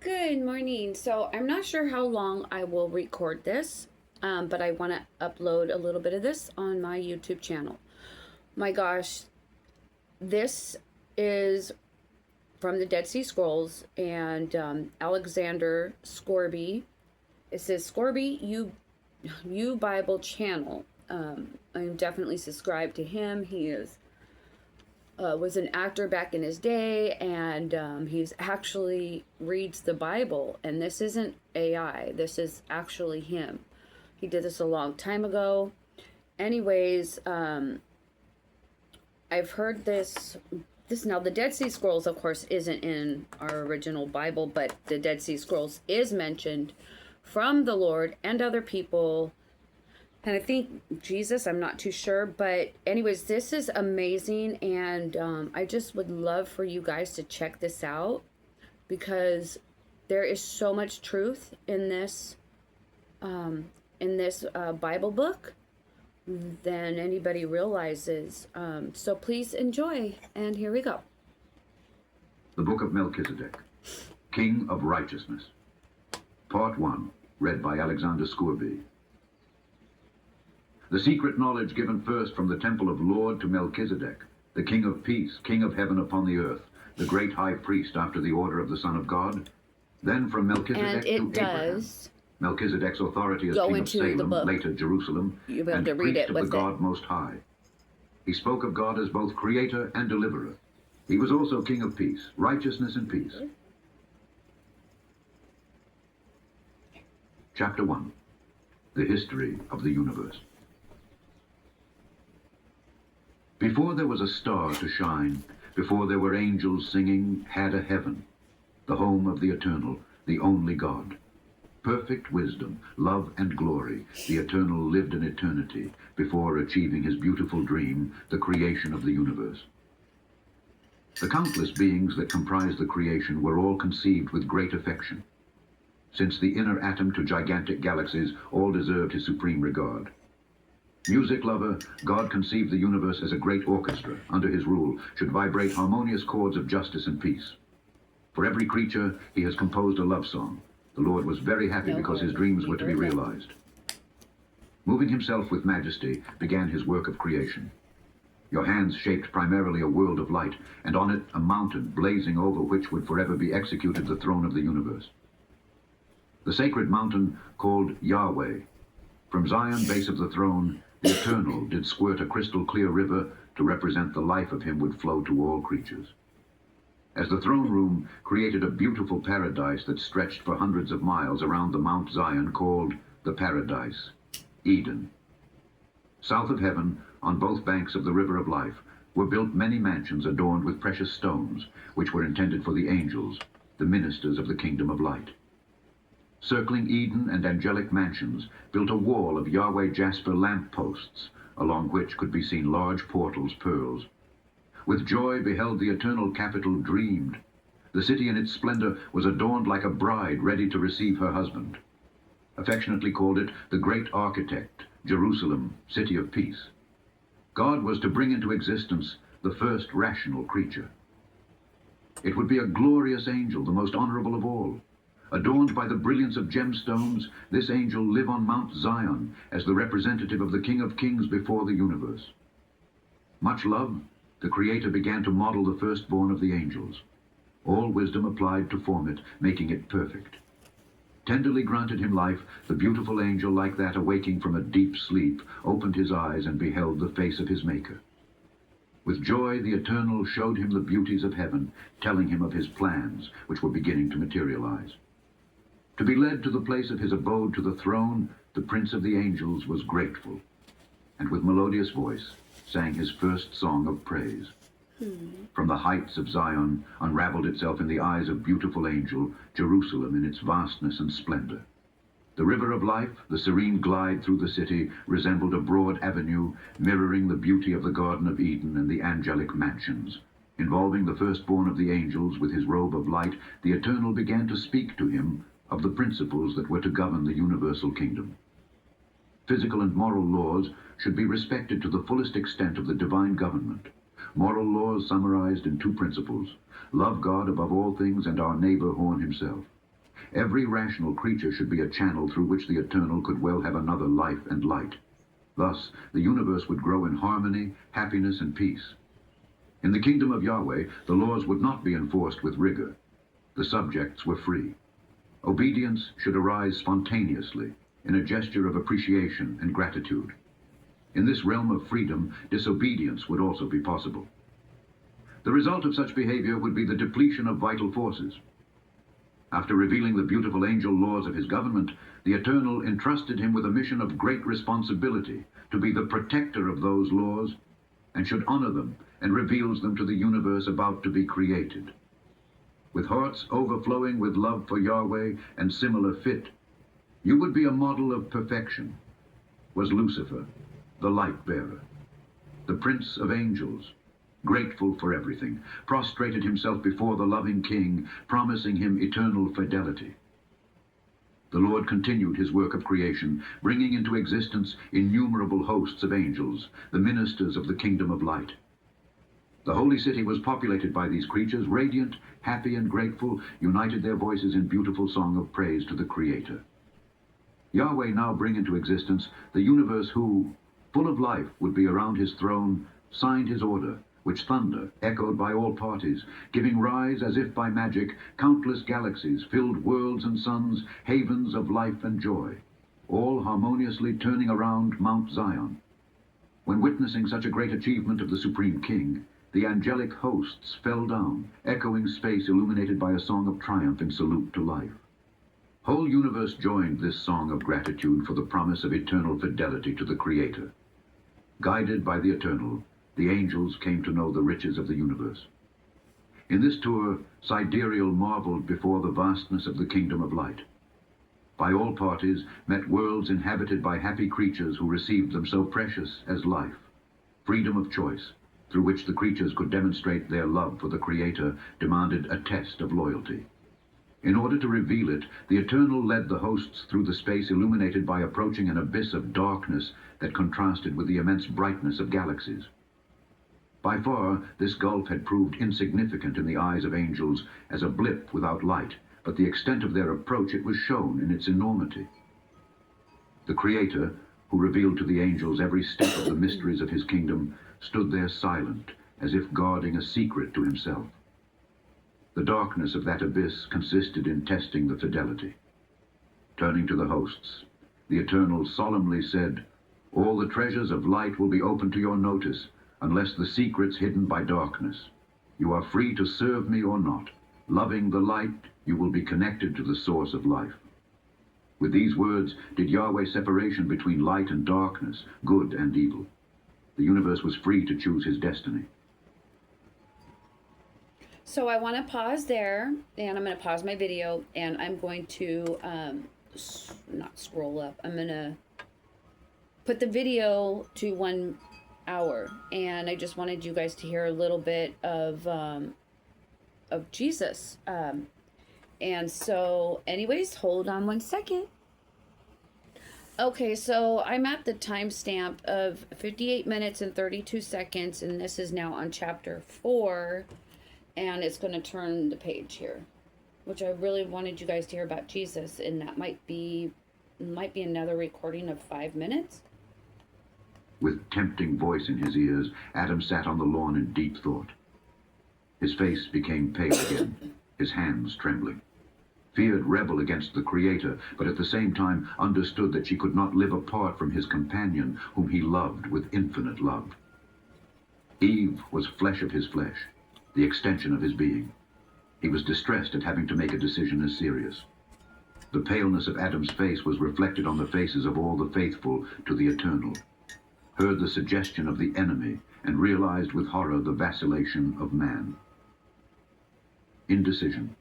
Good morning. So I'm not sure how long I will record this, but I want to upload a little bit of this on my YouTube channel. My gosh, this is from the Dead Sea Scrolls and Alexander Scorby. It says Scorby you Bible channel. I'm definitely subscribed to him. He is was an actor back in his day, and he's actually reads the Bible. And this isn't AI. This is actually him. He did this a long time ago. Anyways, I've heard this. Now the Dead Sea Scrolls, of course, isn't in our original Bible, but the Dead Sea Scrolls is mentioned from the Lord and other people. And I think Jesus, I'm not too sure. But anyways, this is amazing. And I just would love for you guys to check this out, because there is so much truth in this Bible book than anybody realizes. So please enjoy. And here we go. The Book of Melchizedek, King of Righteousness. Part 1, read by Alexander Scorby. The secret knowledge given first from the temple of Lord to Melchizedek, the King of Peace, King of heaven upon the earth, the great high priest after the order of the Son of God. Then from Melchizedek to Abraham, Melchizedek's authority as King of Salem, later Jerusalem, and priest of the God Most High. He spoke of God as both creator and deliverer. He was also King of Peace, righteousness and peace. Chapter 1, the history of the universe. Before there was a star to shine, before there were angels singing, had a heaven, the home of the eternal, the only God. Perfect wisdom, love and glory, the eternal lived in eternity, before achieving his beautiful dream, the creation of the universe. The countless beings that comprise the creation were all conceived with great affection. Since the inner atom to gigantic galaxies, all deserved his supreme regard. Music lover, God conceived the universe as a great orchestra, under his rule, should vibrate harmonious chords of justice and peace. For every creature, he has composed a love song. The Lord was very happy because his dreams were to be realized. Moving himself with majesty, began his work of creation. Your hands shaped primarily a world of light, and on it a mountain blazing over which would forever be executed the throne of the universe. The sacred mountain called Yahweh. From Zion, base of the throne, the Eternal did squirt a crystal clear river to represent the life of him would flow to all creatures. As the throne room created a beautiful paradise that stretched for hundreds of miles around the Mount Zion called the Paradise, Eden. South of heaven, on both banks of the River of Life, were built many mansions adorned with precious stones, which were intended for the angels, the ministers of the kingdom of light. Circling Eden and angelic mansions, built a wall of Yahweh jasper lamp posts, along which could be seen large portals, pearls. With joy beheld the eternal capital dreamed. The city in its splendor was adorned like a bride ready to receive her husband. Affectionately called it the Great Architect, Jerusalem, City of Peace. God was to bring into existence the first rational creature. It would be a glorious angel, the most honorable of all. Adorned by the brilliance of gemstones, this angel live on Mount Zion as the representative of the King of Kings before the universe. Much loved, the Creator began to model the firstborn of the angels. All wisdom applied to form it, making it perfect. Tenderly granted him life, the beautiful angel, like that awaking from a deep sleep, opened his eyes and beheld the face of his Maker. With joy, the Eternal showed him the beauties of heaven, telling him of his plans, which were beginning to materialize. To be led to the place of his abode, to the throne, the Prince of the Angels was grateful, and with melodious voice sang his first song of praise. From the heights of Zion unraveled itself in the eyes of beautiful angel, Jerusalem in its vastness and splendor. The river of life, the serene glide through the city, resembled a broad avenue, mirroring the beauty of the Garden of Eden and the angelic mansions. Involving the firstborn of the angels with his robe of light, the Eternal began to speak to him of the principles that were to govern the universal kingdom. Physical and moral laws should be respected to the fullest extent of the divine government. Moral laws summarized in two principles: love God above all things and our neighbor Horn himself. Every rational creature should be a channel through which the Eternal could well have another life and light. Thus, the universe would grow in harmony, happiness, and peace. In the kingdom of Yahweh, the laws would not be enforced with rigor. The subjects were free. Obedience should arise spontaneously, in a gesture of appreciation and gratitude. In this realm of freedom, disobedience would also be possible. The result of such behavior would be the depletion of vital forces. After revealing the beautiful angel laws of his government, the Eternal entrusted him with a mission of great responsibility, to be the protector of those laws, and should honor them and reveals them to the universe about to be created. With hearts overflowing with love for Yahweh and similar fit, you would be a model of perfection, was Lucifer, the light bearer. The prince of angels, grateful for everything, prostrated himself before the loving king, promising him eternal fidelity. The Lord continued his work of creation, bringing into existence innumerable hosts of angels, the ministers of the kingdom of light. The holy city was populated by these creatures, radiant, happy, and grateful, united their voices in beautiful song of praise to the Creator. Yahweh now bring into existence the universe who, full of life, would be around his throne, signed his order, which thunder echoed by all parties, giving rise, as if by magic, countless galaxies, filled worlds and suns, havens of life and joy, all harmoniously turning around Mount Zion. When witnessing such a great achievement of the Supreme King, the angelic hosts fell down, echoing space illuminated by a song of triumph in salute to life. Whole universe joined this song of gratitude for the promise of eternal fidelity to the Creator. Guided by the Eternal, the angels came to know the riches of the universe. In this tour, Sidereal marveled before the vastness of the kingdom of light. By all parties met worlds inhabited by happy creatures who received them so precious as life, freedom of choice, through which the creatures could demonstrate their love for the Creator, demanded a test of loyalty. In order to reveal it, the Eternal led the hosts through the space illuminated by approaching an abyss of darkness that contrasted with the immense brightness of galaxies. By far, this gulf had proved insignificant in the eyes of angels as a blip without light, but the extent of their approach it was shown in its enormity. The Creator, who revealed to the angels every step of the mysteries of his kingdom, stood there silent, as if guarding a secret to himself. The darkness of that abyss consisted in testing the fidelity. Turning to the hosts, the Eternal solemnly said, "All the treasures of light will be open to your notice, unless the secrets hidden by darkness. You are free to serve me or not. Loving the light, you will be connected to the source of life." With these words did Yahweh separation between light and darkness, good and evil. The universe was free to choose his destiny. So I want to pause there, and I'm going to pause my video, and I'm going to not scroll up. I'm going to put the video to 1 hour, and I just wanted you guys to hear a little bit of Jesus. And so, anyways, hold on 1 second. Okay, so I'm at the timestamp of 58 minutes and 32 seconds, and this is now on chapter 4, and it's going to turn the page here, which I really wanted you guys to hear about Jesus, and that might be another recording of 5 minutes. With tempting voice in his ears, Adam sat on the lawn in deep thought. His face became pale again, his hands trembling. Feared rebel against the Creator, but at the same time understood that she could not live apart from his companion, whom he loved with infinite love. Eve was flesh of his flesh, the extension of his being. He was distressed at having to make a decision as serious. The paleness of Adam's face was reflected on the faces of all the faithful to the Eternal. Heard the suggestion of the enemy, and realized with horror the vacillation of man. Indecision.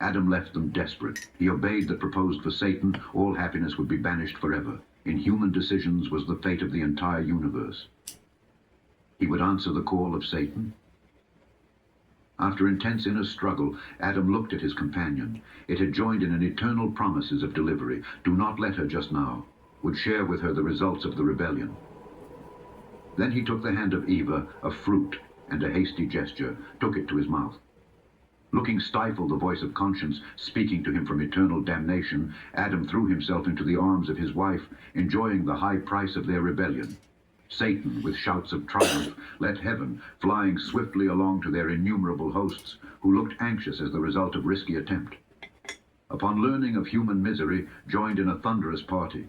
Adam left them desperate. He obeyed the proposed for Satan. All happiness would be banished forever. In human decisions was the fate of the entire universe. He would answer the call of Satan. After intense inner struggle, Adam looked at his companion. It had joined in an eternal promises of delivery. Do not let her just now. Would share with her the results of the rebellion. Then he took the hand of Eva, a fruit, and a hasty gesture, took it to his mouth. Looking stifled, the voice of conscience speaking to him from eternal damnation, Adam threw himself into the arms of his wife, enjoying the high price of their rebellion. Satan, with shouts of triumph, left heaven, flying swiftly along to their innumerable hosts, who looked anxious as the result of risky attempt. Upon learning of human misery, joined in a thunderous party,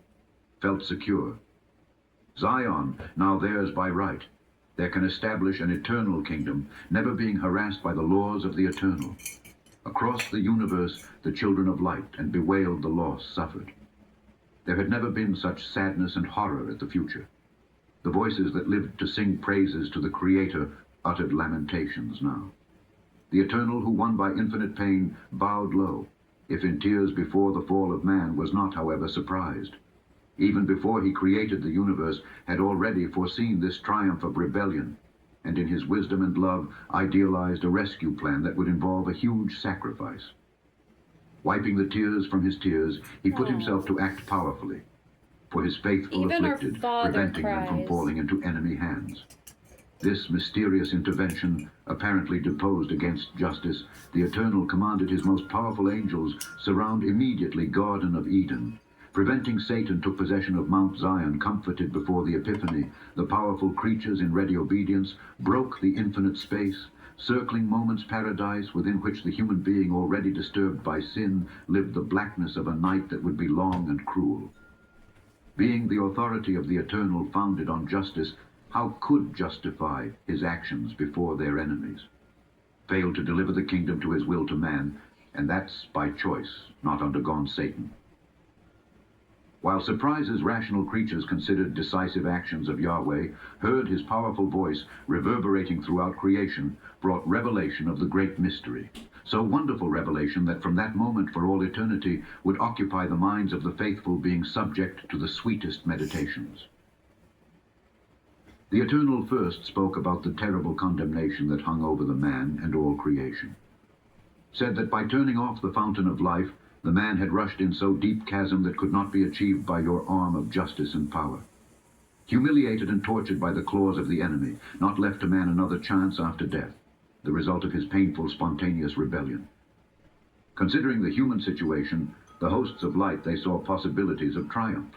felt secure. Zion, now theirs by right, there can establish an eternal kingdom, never being harassed by the laws of the eternal. Across the universe, the children of light and bewailed the loss suffered. There had never been such sadness and horror at the future. The voices that lived to sing praises to the Creator uttered lamentations now. The Eternal, who won by infinite pain, bowed low, if in tears before the fall of man, was not, however, surprised. Even before he created the universe, had already foreseen this triumph of rebellion, and in his wisdom and love idealized a rescue plan that would involve a huge sacrifice. Wiping the tears from his tears, he put himself to act powerfully, for his faithful Even our afflicted, Father preventing them from cries. falling into enemy hands. This mysterious intervention, apparently deposed against justice, the Eternal commanded his most powerful angels surround immediately Garden of Eden. Preventing Satan took possession of Mount Zion, comforted before the Epiphany. The powerful creatures in ready obedience broke the infinite space, circling moment's paradise within which the human being already disturbed by sin lived the blackness of a night that would be long and cruel. Being the authority of the Eternal founded on justice, how could justify his actions before their enemies? Failed to deliver the kingdom to his will to man, and that's by choice, not undergone Satan. While surprises rational creatures considered decisive actions of Yahweh, heard his powerful voice reverberating throughout creation, brought revelation of the great mystery. So wonderful revelation that from that moment for all eternity would occupy the minds of the faithful, being subject to the sweetest meditations. The Eternal first spoke about the terrible condemnation that hung over the man and all creation. Said that by turning off the fountain of life, the man had rushed in so deep chasm that could not be achieved by your arm of justice and power. Humiliated and tortured by the claws of the enemy, not left to man another chance after death, the result of his painful, spontaneous rebellion. Considering the human situation, the hosts of light, they saw possibilities of triumph.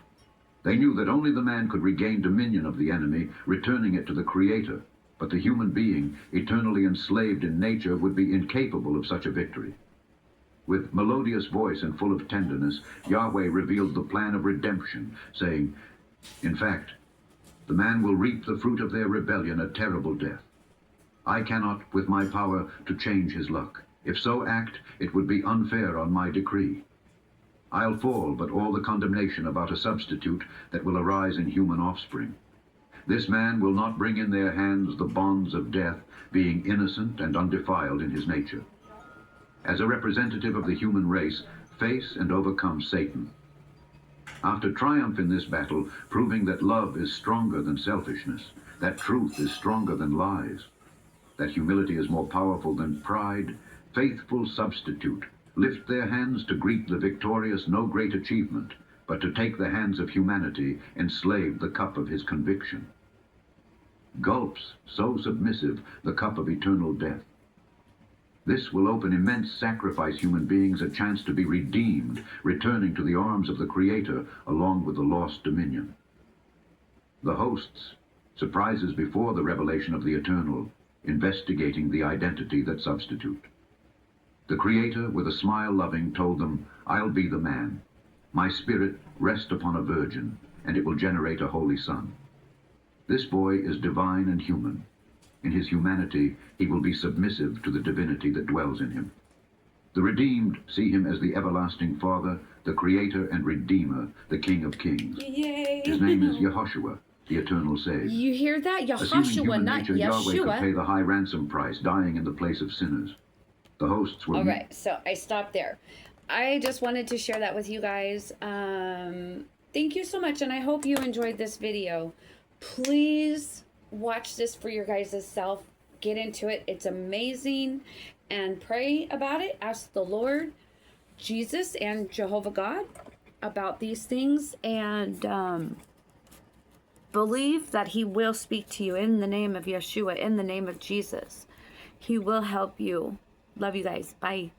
They knew that only the man could regain dominion of the enemy, returning it to the Creator, but the human being, eternally enslaved in nature, would be incapable of such a victory. With melodious voice and full of tenderness, Yahweh revealed the plan of redemption, saying, in fact, the man will reap the fruit of their rebellion, a terrible death. I cannot, with my power, to change his luck. If so act, it would be unfair on my decree. I'll fall, but all the condemnation about a substitute that will arise in human offspring. This man will not bring in their hands the bonds of death, being innocent and undefiled in his nature. As a representative of the human race, face and overcome Satan. After triumph in this battle, proving that love is stronger than selfishness, that truth is stronger than lies, that humility is more powerful than pride, faithful substitute, lift their hands to greet the victorious, no great achievement, but to take the hands of humanity, enslave the cup of his conviction. Gulps, so submissive, the cup of eternal death. This will open immense sacrifice human beings a chance to be redeemed, returning to the arms of the Creator along with the lost dominion. The hosts, surprises before the revelation of the Eternal, investigating the identity that substitute. The Creator, with a smile loving, told them, I'll be the man. My spirit rest upon a virgin, and it will generate a holy son. This boy is divine and human. In his humanity, he will be submissive to the divinity that dwells in him. The redeemed see him as the everlasting Father, the Creator and Redeemer, the King of Kings. Yay. His name is Yehoshua, the Eternal Savior. You hear that? Assuming Yehoshua, human not nature, Yahweh could pay Yeshua. the high ransom price, dying in the place of sinners. The hosts will... All right, so I stopped there. I just wanted to share that with you guys. Thank you so much, and I hope you enjoyed this video. Please watch this for your guys' self. Get into it. It's amazing. And pray about it. Ask the Lord, Jesus, and Jehovah God about these things. And believe that he will speak to you in the name of Yeshua, in the name of Jesus. He will help you Love you guys. Bye.